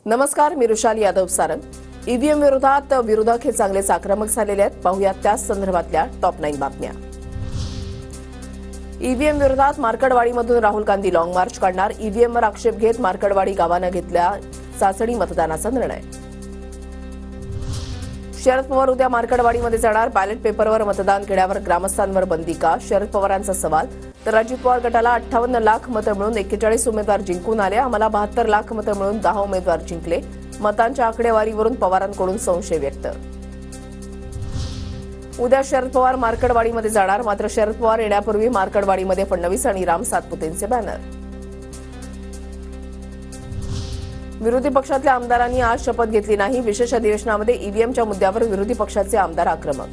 नमस्कार, मी रुशाली यादव सारंग. ईव्हीएम विरोधात विरोधक हे चांगलेच आक्रमक झालेले आहेत. पाहूयात त्याच संदर्भातल्या टॉप 9 बातम्या. ईव्हीएम विरोधात मार्कडवाडीमधून राहुल गांधी लॉंग मार्च काढणार. ईव्हीएमवर आक्षेप घेत मार्कडवाडी गावानं घेतला चाचणी मतदानाचा निर्णय. शरद पवार उद्या मार्कडवाडीमध्ये जाणार. बॅलेट पेपरवर मतदान घेण्यावर ग्रामस्थांवर बंदी का? शरद पवारांचा सवाल. तर अजित पवार गटाला 58 लाख मतं मिळून 41 उमेदवार जिंकून आले. आम्हाला 72 लाख मतं मिळून 10 उमेदवार जिंकले. मतांच्या आकडेवारीवरून पवारांकडून संशय व्यक्त. उद्या शरद पवार मार्कडवाडीमध्ये जाणार. मात्र शरद पवार येण्यापूर्वी मार्कडवाडीमध्ये फडणवीस आणि राम सातपुतेंचे बॅनर. विरोधी पक्षातल्या आमदारांनी आज शपथ घेतली नाही. विशेष अधिवेशनामध्ये ईव्हीएमच्या मुद्द्यावर विरोधी पक्षाचे आमदार आक्रमक.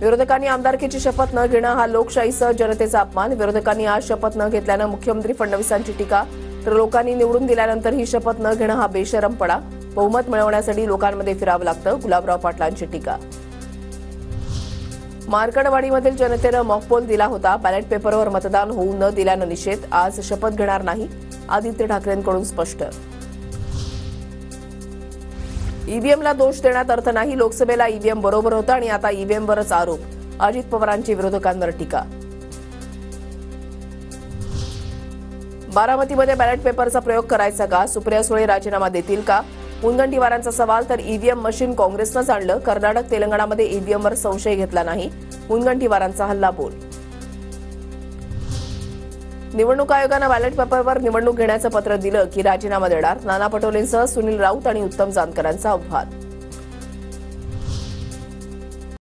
विरोधकांनी आमदारकीची शपथ न घेणं हा लोकशाहीसह जनतेचा अपमान. विरोधकांनी आज शपथ न घेतल्यानं मुख्यमंत्री फडणवीसांची टीका. तर लोकांनी निवडून दिल्यानंतर ही शपथ न घेणं हा बेशरमपणा. बहुमत मिळवण्यासाठी लोकांमध्ये फिरावं लागतं. गुलाबराव पाटलांची टीका. मार्कडवाडीमधील जनतेनं मॉकपोल दिला होता. बॅलेट पेपरवर मतदान होऊ न दिल्यानं निषेध. आज शपथ घेणार नाही. आदित्य ठाकरेंकडून स्पष्ट. ईव्हीएमला दोष देण्यात अर्थ नाही. लोकसभेला ईव्हीएम बरोबर होतं आणि आता ईव्हीएमवरच आरोप. अजित पवारांची विरोधकांवर टीका. बारामतीमध्ये बॅलेट पेपरचा प्रयोग करायचा का? सुप्रिया सुळे राजीनामा देतील का? मुनगंटीवारांचा सवाल. तर ईव्हीएम मशीन काँग्रेसनंच आणलं. कर्नाटक तेलंगणामध्ये ईव्हीएमवर संशय घेतला नाही. मुनगंटीवारांचा हल्ला बोल. निवडणूक आयोगानं बॅलेट पेपरवर निवडणूक घेण्याचं पत्र दिलं की राजीनामा देणार. नाना पटोलेंसह सुनील राऊत आणि उत्तम जानकरांचा अपवाद.